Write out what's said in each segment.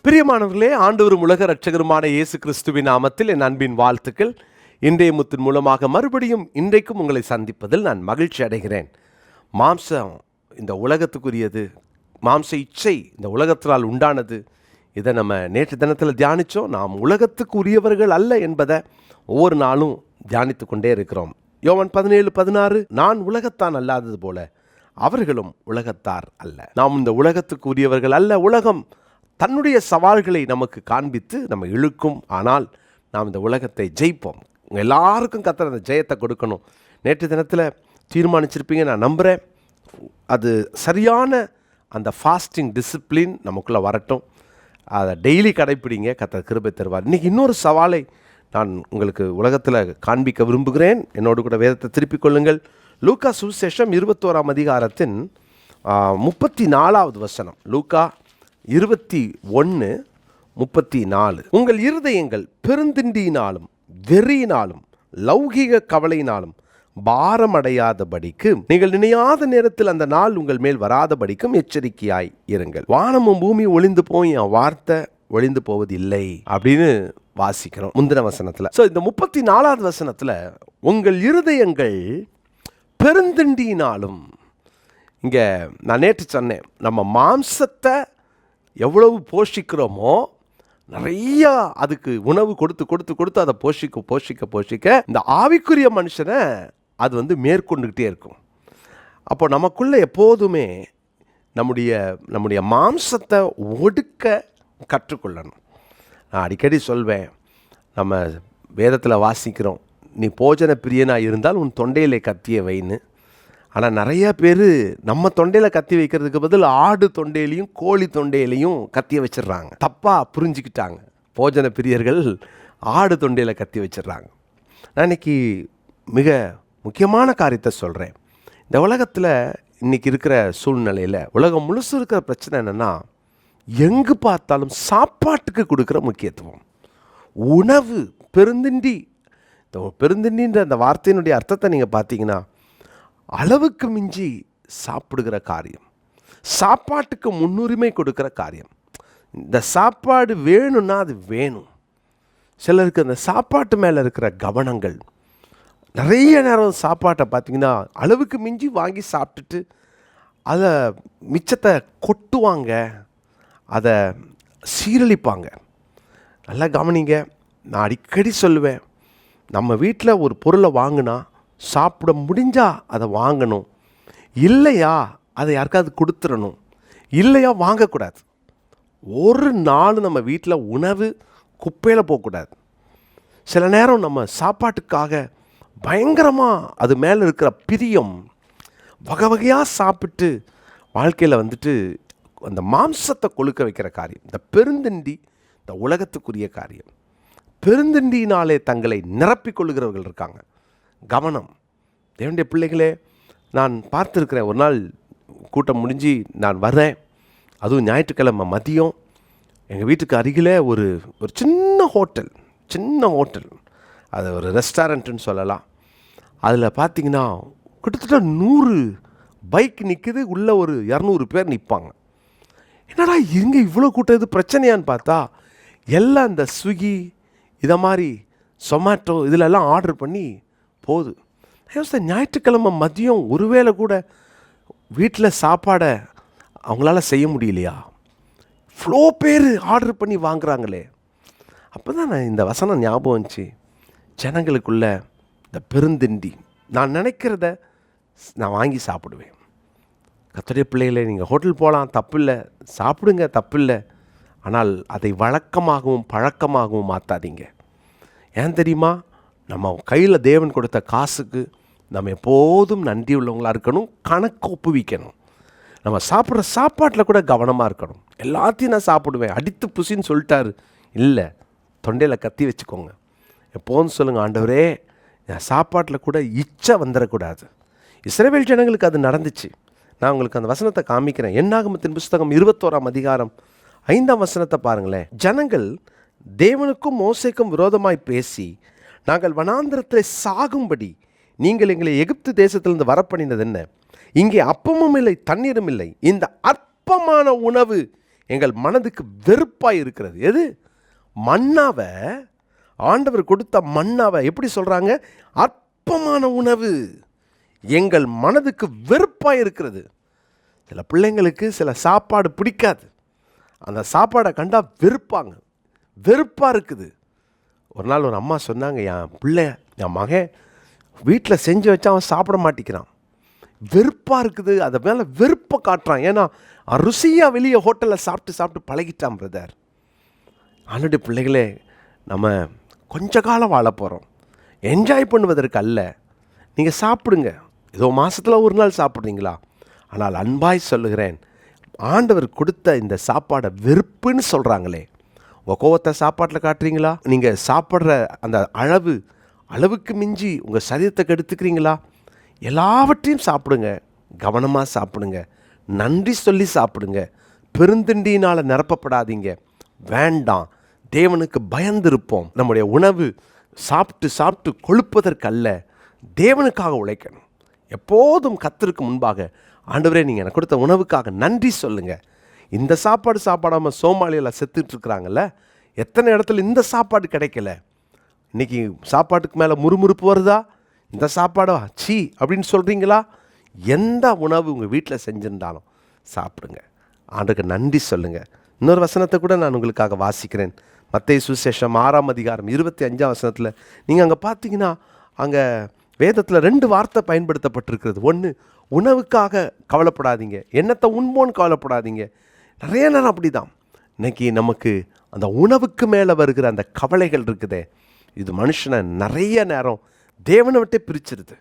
பிரியமானவர்களே, ஆண்டவரும் உலக இரட்சகருமான இயேசு கிறிஸ்துவின் நாமத்தில் என் அன்பின் வாழ்த்துக்கள். இன்றைய முத்தின் மூலமாக மறுபடியும் இன்றைக்கும் உங்களை சந்திப்பதில் நான் மகிழ்ச்சி அடைகிறேன். மாம்சம் இந்த உலகத்துக்குரியது, மாம்ச இச்சை இந்த உலகத்தினால் உண்டானது. இதை நம்ம நேற்று தினத்தில் தியானித்தோம். நாம் உலகத்துக்கு உரியவர்கள் அல்ல என்பதை ஒவ்வொரு நாளும் தியானித்து கொண்டே இருக்கிறோம். யோவான் 17:16, நான் உலகத்தான் அல்லாதது போல அவர்களும் உலகத்தார் அல்ல. நாம் இந்த உலகத்துக்கு உரியவர்கள் அல்ல. உலகம் தன்னுடைய சவால்களை நமக்கு காண்பித்து நம்ம இழுக்கும். ஆனால் நாம் இந்த உலகத்தை ஜெயிப்போம். எல்லாருக்கும் கர்த்தர் அந்த ஜெயத்தை கொடுக்கணும். நேற்று தினத்தில் தீர்மானிச்சிருப்பீங்க, நான் நம்புகிறேன். அது சரியான அந்த ஃபாஸ்டிங் டிசிப்ளின் நமக்குள்ளே வரட்டும். அதை டெய்லி கடைப்பிடிங்க, கர்த்தர் கிருபை தருவார். இன்றைக்கி இன்னொரு சவாலை நான் உங்களுக்கு உலகத்தில் காண்பிக்க விரும்புகிறேன். என்னோடு கூட வேதத்தை திருப்பிக் கொள்ளுங்கள். லூக்கா சுவிசேஷம் 21ஆம் அதிகாரத்தின் 34வது வசனம். லூக்கா 21:34. உங்கள் இருதயங்கள் பெருந்திண்டியினாலும் வெறியினாலும் லௌகிக கவலையினாலும் பாரமடையாதபடிக்கு நீங்கள் நினையாத நேரத்தில் அந்த நாள் உங்கள் மேல் வராதபடிக்கும் எச்சரிக்கையாய் இருங்கள். வானமும் பூமி ஒளிந்து போய் என் வார்த்தை ஒளிந்து போவதில்லை அப்படின்னு வாசிக்கிறோம் முந்தின வசனத்தில். ஸோ இந்த 34வது வசனத்தில் உங்கள் இருதயங்கள் பெருந்திண்டியினாலும், இங்கே நான் நேற்று சொன்னேன், நம்ம மாம்சத்தை எவ்வளவு போஷிக்கிறோமோ நிறையா அதுக்கு உணவு கொடுத்து அதை போஷிக்க இந்த ஆவிக்குரிய மனுஷனை அது மேற்கொண்டுக்கிட்டே இருக்கும். அப்போ நமக்குள்ளே எப்போதுமே நம்முடைய மாம்சத்தை ஒடுக்க கற்றுக்கொள்ளணும். நான் அடிக்கடி சொல்வேன், நம்ம வேதத்தில் வாசிக்கிறோம், நீ போஜன பிரியனாக இருந்தால் உன் தொண்டையிலே கத்திய வைன்னு. ஆனால் நிறைய பேர் நம்ம தொண்டையில் கத்தி வைக்கிறதுக்கு பதில் ஆடு தொண்டையிலையும் கோழி தொண்டையிலையும் கத்திய வச்சிடுறாங்க. தப்பாக புரிஞ்சுக்கிட்டாங்க. போஜன பிரியர்கள் ஆடு தொண்டையில் கத்தி வச்சிடுறாங்க. நான் இன்னைக்கு மிக முக்கியமான காரியத்தை சொல்கிறேன். இந்த உலகத்தில் இன்றைக்கி இருக்கிற சூழ்நிலையில் உலகம் முழுசு இருக்கிற பிரச்சனை என்னென்னா, எங்கு பார்த்தாலும் சாப்பாட்டுக்கு கொடுக்குற முக்கியத்துவம். உணவு பெருந்திண்டி. இந்த பெருந்திண்டின்ற அந்த வார்த்தையினுடைய அர்த்தத்தை நீங்கள் பார்த்தீங்கன்னா, அளவுக்கு மிஞ்சி சாப்பிடுகிற காரியம், சாப்பாட்டுக்கு முன்னுரிமை கொடுக்குற காரியம். இந்த சாப்பாடு வேணும்னா அது வேணும். சிலருக்கு அந்த சாப்பாட்டு மேலே இருக்கிற கவனங்கள், நிறைய நேரம் சாப்பாட்டை பார்த்திங்கன்னா அளவுக்கு மிஞ்சி வாங்கி சாப்பிட்டுட்டு அதை மிச்சத்தை கொட்டுவாங்க, அதை சீரழிப்பாங்க. நல்லா கவனிங்க. நான் அடிக்கடி சொல்லுவேன், நம்ம வீட்டில் ஒரு பொருளை வாங்கினா சாப்பிட முடிஞ்சா அதை வாங்கணும், இல்லையா அதை யாருக்காவது கொடுத்துடணும், இல்லையா வாங்கக்கூடாது. ஒரு நாள் நம்ம வீட்டில் உணவு குப்பையில் போகக்கூடாது. சில நேரம் நம்ம சாப்பாட்டுக்காக பயங்கரமாக அது மேலே இருக்கிற பிரியம், வகை வகையாக சாப்பிட்டு வாழ்க்கையில் அந்த மாம்சத்தை கொழுக்க வைக்கிற காரியம், இந்த பெருந்திண்டி இந்த உலகத்துக்குரிய காரியம். பெருந்திண்டியினாலே தங்களை நிரப்பிக்கொள்ளுகிறவர்கள் இருக்காங்க. கவனம். தேவனுடைய பிள்ளைகளே, நான் பார்த்துருக்கிறேன். ஒரு நாள் கூட்டம் முடிஞ்சு நான் வர்றேன், அதுவும் ஞாயிற்றுக்கிழமை மதியம். எங்கள் வீட்டுக்கு அருகில் ஒரு சின்ன ஹோட்டல், அது ஒரு ரெஸ்டாரண்ட்டுன்னு சொல்லலாம். அதில் பார்த்திங்கன்னா கிட்டத்தட்ட 100 பைக் நிற்குது, உள்ளே ஒரு 200 பேர் நிற்பாங்க. என்னடா இங்கே இவ்வளோ கூட்டம், இது பிரச்சனையான்னு பார்த்தா எல்லாம் இந்த ஸ்விக்கி இதை மாதிரி சொமேட்டோ இதிலெல்லாம் ஆர்டர் பண்ணி போகுது. ஞாயிற்றுக்கிழமை மதியம் ஒருவேளை கூட வீட்டில் சாப்பாடை அவங்களால செய்ய முடியலையா? இவ்வளோ பேர் ஆர்டர் பண்ணி வாங்குறாங்களே. அப்போ தான் நான் இந்த வசனம் ஞாபகம் வந்துச்சு. ஜனங்களுக்குள்ள இந்த பெருந்திண்டி, நான் நினைக்கிறத நான் வாங்கி சாப்பிடுவேன். கர்த்தருடைய பிள்ளைகளே, நீங்கள் ஹோட்டல் போகலாம், தப்பில்லை, சாப்பிடுங்க, தப்பில்லை. ஆனால் அதை வழக்கமாகவும் பழக்கமாகவும் மாற்றாதீங்க. ஏன் தெரியுமா? நம்ம கையில் தேவன் கொடுத்த காசுக்கு நம்ம எப்போதும் நன்றி உள்ளவங்களாக இருக்கணும், கணக்கு ஒப்புவிக்கணும். நம்ம சாப்பிட்ற சாப்பாட்டில் கூட கவனமாக இருக்கணும். எல்லாத்தையும் நான் சாப்பிடுவேன், அடித்து புசின்னு சொல்லிட்டாரு, இல்லை, தொண்டையில் கத்தி வச்சுக்கோங்க. எப்போதும் சொல்லுங்கள், ஆண்டவரே என் சாப்பாட்டில் கூட இச்சை வந்துடக்கூடாது. இஸ்ரவேல் ஜனங்களுக்கு அது நடந்துச்சு. நான் உங்களுக்கு அந்த வசனத்தை காமிக்கிறேன். என்னாகமத்தின் புஸ்தகம் 21ஆம் அதிகாரம் 5ஆம் வசனத்தை பாருங்களேன். ஜனங்கள் தேவனுக்கும் மோசேக்கும் விரோதமாய் பேசி, நாங்கள் வனாந்திரத்தில் சாகும்படி நீங்கள் எங்களை எகிப்து தேசத்திலிருந்து வரப்பண்ணினது என்ன? இங்கே அப்பமும் இல்லை, தண்ணீரும் இல்லை. இந்த அற்பமான உணவு எங்கள் மனதுக்கு வெறுப்பாக இருக்கிறது. எது? மன்னாவை, ஆண்டவர் கொடுத்த மன்னாவை எப்படி சொல்கிறாங்க? அற்பமான உணவு எங்கள் மனதுக்கு வெறுப்பாக இருக்கிறது. சில பிள்ளைங்களுக்கு சில சாப்பாடு பிடிக்காது. அந்த சாப்பாடை கண்டா வெறுப்பாக இருக்குது. ஒரு நாள் ஒரு அம்மா சொன்னாங்க, என் மகன் வீட்டில் செஞ்சு வச்சா அவன் சாப்பிட மாட்டேங்கிறான், வெறுப்பாக இருக்குது, அதை மேலே வெறுப்பை காட்டுறான். ஏன்னா ருசியாக வெளியே ஹோட்டலில் சாப்பிட்டு பழகிட்டான். பிரதர், அவனுடைய பிள்ளைகளே, நம்ம கொஞ்ச காலம் வாழ போகிறோம், என்ஜாய் பண்ணுவதற்கு அல்ல. நீங்கள் சாப்பிடுங்க, ஏதோ மாதத்தில் ஒரு நாள் சாப்பிட்றீங்களா? ஆனால் அன்பாய் சொல்லுகிறேன், ஆண்டவர் கொடுத்த இந்த சாப்பாடை வெறுப்புன்னு சொல்கிறாங்களே, உங்கள் கோவத்தை சாப்பாட்டில் காட்டுறீங்களா? நீங்கள் சாப்பிட்ற அந்த அளவுக்கு மிஞ்சி உங்கள் சரீரத்தை கெடுத்துக்கிறீங்களா? எல்லாவற்றையும் சாப்பிடுங்க, கவனமாக சாப்பிடுங்க, நன்றி சொல்லி சாப்பிடுங்க, பெருந்திண்டினால் நிரப்பப்படாதீங்க. வேண்டாம், தேவனுக்கு பயந்திருப்போம். நம்முடைய உணவு சாப்பிட்டு கொழுப்பதற்கல்ல, தேவனுக்காக உழைக்கணும். எப்போதும் கர்த்தருக்கு முன்பாக, ஆண்டவரே நீங்கள் எனக்கு கொடுத்த உணவுக்காக நன்றி சொல்லுங்கள். இந்த சாப்பாடு சாப்பிடாமல் சோமாலியில் செத்துட்ருக்குறாங்கல்ல, எத்தனை இடத்துல இந்த சாப்பாடு கிடைக்கல. இன்றைக்கி சாப்பாட்டுக்கு மேலே முறுமுறுப்பு வருதா? இந்த சாப்பாடா சீ அப்படின்னு சொல்கிறீங்களா? எந்த உணவு உங்கள் வீட்டில் செஞ்சுருந்தாலும் சாப்பிடுங்க, ஆண்டுக்கு நன்றி சொல்லுங்கள். இன்னொரு வசனத்தை கூட நான் உங்களுக்காக வாசிக்கிறேன். மத்தேயு சுவிசேஷம் 6ஆம் அதிகாரம் 25ஆம் வசனத்தில் நீங்கள் அங்கே பார்த்தீங்கன்னா, அங்கே வேதத்தில் 2 வார்த்தை பயன்படுத்தப்பட்டிருக்கிறது. ஒன்று, உணவுக்காக கவலைப்படாதீங்க, என்னத்தை உண்போன்னு கவலைப்படாதீங்க. நிறைய நேரம் அப்படி தான். இன்றைக்கி நமக்கு அந்த உணவுக்கு மேலே வருகிற அந்த கவலைகள் இருக்குதே, இது மனுஷனை நிறைய நேரம் தேவனை விட்டே பிரிச்சிருது.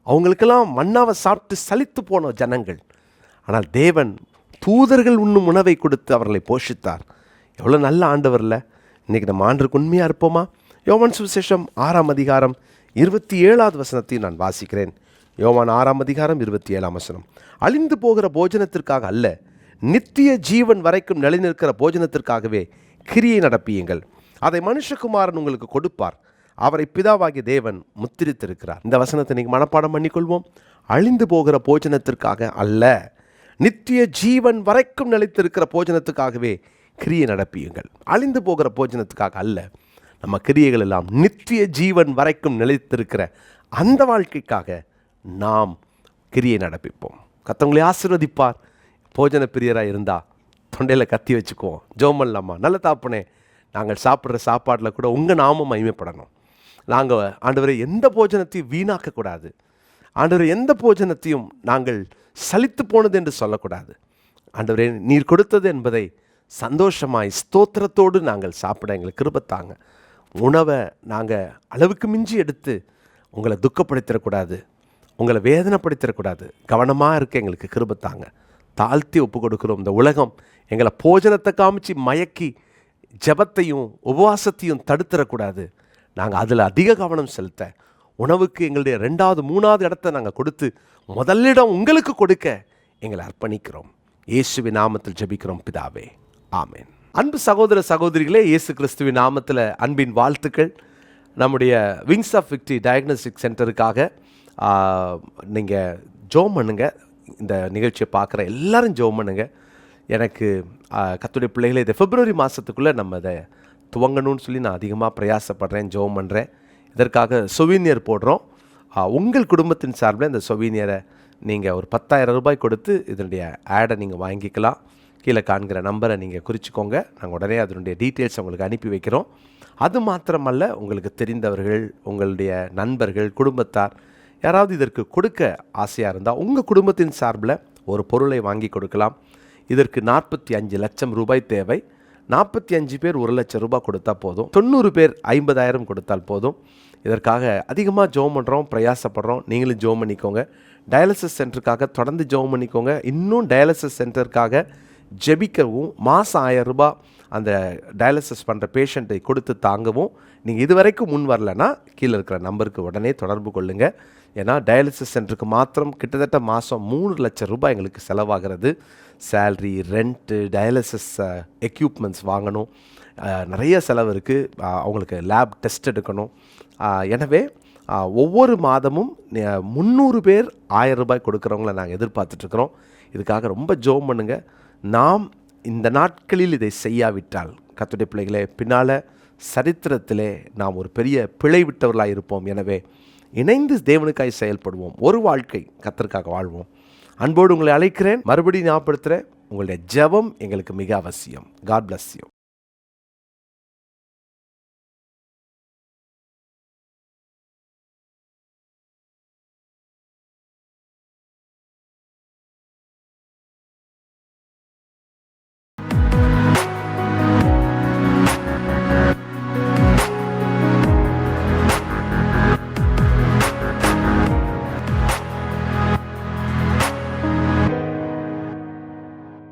அவங்களுக்கெல்லாம் மன்னாவை சாப்பிட்டு சலித்து போன ஜனங்கள், ஆனால் தேவன் தூதர்கள் உண்ணும் உணவை கொடுத்து அவர்களை போஷித்தார். எவ்வளோ நல்ல ஆண்டவரில். இன்றைக்கி நம்ம ஆண்டருக்கு உண்மையாக இருப்போமா? யோவான் சுவிசேஷம் 6ஆம் அதிகாரம் 27ஆவது வசனத்தையும் நான் வாசிக்கிறேன். யோவான் 6ஆம் அதிகாரம் 27ஆம் வசனம். அழிந்து போகிற போஜனத்திற்காக அல்ல, நித்திய ஜீவன் வரைக்கும் நிலைநிற்கிற போஜனத்திற்காகவே கிரியை நடப்பியுங்கள். அதை மனுஷகுமாரன் உங்களுக்கு கொடுப்பார், அவரை பிதாவாகிய தேவன் முத்திரித்திருக்கிறார். இந்த வசனத்தை நீங்கள் மனப்பாடம் பண்ணிக்கொள்வோம். அழிந்து போகிற போஜனத்திற்காக அல்ல, நித்திய ஜீவன் வரைக்கும் நிலைத்திருக்கிற போஜனத்துக்காகவே கிரியை நடப்பியுங்கள். அழிந்து போகிற போஜனத்துக்காக அல்ல, நம்ம கிரியைகள் எல்லாம் நித்திய ஜீவன் வரைக்கும் நிலைத்திருக்கிற அந்த வாழ்க்கைக்காக நாம் கிரியை நடப்பிப்போம். கர்த்தர் ஆசீர்வதிப்பார். போஜன பிரியராக இருந்தால் தொண்டையில் கத்தி வச்சுக்குவோம், ஜெபம் பண்ணலாமா? நல்ல தாப்பனே, நாங்கள் சாப்பிட்ற சாப்பாட்டில் கூட உங்கள் நாமம் மகிமைப்படணும். நாங்கள் ஆண்டவரை எந்த போஜனத்தையும் வீணாக்கக்கூடாது. ஆண்டவரை எந்த போஜனத்தையும் நாங்கள் சலித்து போனது என்று சொல்லக்கூடாது. ஆண்டவரே, நீர் கொடுத்தது என்பதை சந்தோஷமாய் ஸ்தோத்திரத்தோடு நாங்கள் சாப்பிட எங்களுக்கு கிருபைத்தாங்க. உணவை நாங்கள் அளவுக்கு மிஞ்சி எடுத்து உங்களை துக்கப்படுத்திடக்கூடாது, உங்களை வேதனைப்படுத்திடக்கூடாது. கவனமாக இருக்க எங்களுக்கு கிருபைத்தாங்க. தாழ்த்தி ஒப்பு கொடுக்குறோம். இந்த உலகம் எங்களை போஜனத்தை காமிச்சு மயக்கி ஜெபத்தையும் உபவாசத்தையும் தடுத்துடக்கூடாது. நாங்கள் அதில் அதிக கவனம் செலுத்த, உணவுக்கு எங்களுடைய 2வது 3வது இடத்தை நாங்கள் கொடுத்து முதலிடம் உங்களுக்கு கொடுக்க எங்களை அர்ப்பணிக்கிறோம். இயேசுவின் நாமத்தில் ஜெபிக்கிறோம் பிதாவே, ஆமென். அன்பு சகோதர சகோதரிகளே, இயேசு கிறிஸ்துவின் நாமத்தில் அன்பின் வாழ்த்துக்கள். நம்முடைய விங்ஸ் ஆஃப் விக்டரி டயக்னோஸ்டிக் சென்டருக்காக நீங்கள் ஜெபம் பண்ணுங்க. இந்த நிகழ்ச்சியை பார்க்குற எல்லாரும் ஜெபம் பண்ணுங்க. எனக்கு கர்த்தருடைய பிள்ளைகளை இதை பிப்ரவரி மாதத்துக்குள்ளே நம்ம இதை துவங்கணும்னு சொல்லி நான் அதிகமாக பிரயாசப்படுறேன், ஜெபம் பண்ணுறேன். இதற்காக சொவீனியர் போடுறோம். உங்கள் குடும்பத்தின் சார்பில் இந்த சொவீனியரை நீங்கள் ஒரு 10,000 ரூபாய் கொடுத்து இதனுடைய ஆடை நீங்கள் வாங்கிக்கலாம். கீழே காண்கிற நம்பரை நீங்கள் குறிச்சிக்கோங்க. நாங்கள் உடனே அதனுடைய டீட்டெயில்ஸ் உங்களுக்கு அனுப்பி வைக்கிறோம். அது மாத்திரமல்ல, உங்களுக்கு தெரிந்தவர்கள், உங்களுடைய நண்பர்கள், குடும்பத்தார் யாராவது இதற்கு கொடுக்க ஆசையாக இருந்தால் உங்கள் குடும்பத்தின் சார்பில் ஒரு பொருளை வாங்கி கொடுக்கலாம். இதற்கு 45 லட்சம் ரூபாய் தேவை. 45 பேர் 1 லட்சம் ரூபாய் கொடுத்தா போதும். 90 பேர் 50,000 கொடுத்தால் போதும். இதற்காக அதிகமாக ஜெபம் பண்ணுறோம், பிரயாசப்படுறோம். நீங்களும் ஜெபம் பண்ணிக்கோங்க. டயாலிசிஸ் சென்டருக்காக தொடர்ந்து ஜெபம் பண்ணிக்கோங்க. இன்னும் டயாலிசிஸ் சென்டருக்காக ஜெபிக்கவும், மாதம் 1000 ரூபாய் அந்த டயாலிசிஸ் பண்ணுற பேஷண்ட்டை கொடுத்து தாங்கவும் நீங்கள் இதுவரைக்கும் முன் வரலைன்னா கீழே இருக்கிற நம்பருக்கு உடனே தொடர்பு கொள்ளுங்கள். ஏன்னா டயாலிசிஸ் சென்டருக்கு மாத்திரம் கிட்டத்தட்ட மாதம் 3 லட்சம் ரூபாய் எங்களுக்கு செலவாகிறது. சேல்ரி, ரெண்ட்டு, டயாலிசிஸ் எக்யூப்மெண்ட்ஸ் வாங்கணும், நிறைய செலவு இருக்குது. அவங்களுக்கு லேப் டெஸ்ட் எடுக்கணும். எனவே ஒவ்வொரு மாதமும் 300 பேர் 1000 ரூபாய் கொடுக்குறவங்கள நாங்கள் எதிர்பார்த்துட்ருக்குறோம். இதுக்காக ரொம்ப ஜெபம் பண்ணுங்கள். நாம் இந்த நாட்களில் இதை செய்யாவிட்டால் கர்த்தருடைய பிள்ளைகளே, பின்னால் சரித்திரத்திலே நாம் ஒரு பெரிய பிழை விட்டவர்களாக இருப்போம். எனவே இணைந்து தேவனுக்காய் செயல்படுவோம். ஒரு வாழ்க்கை கர்த்தருக்காக வாழ்வோம். அன்போடு உங்களை அழைக்கிறேன். மறுபடியும் ஞாபகப்படுத்துகிறேன், உங்களுடைய ஜெபம் எங்களுக்கு மிக அவசியம். God bless you.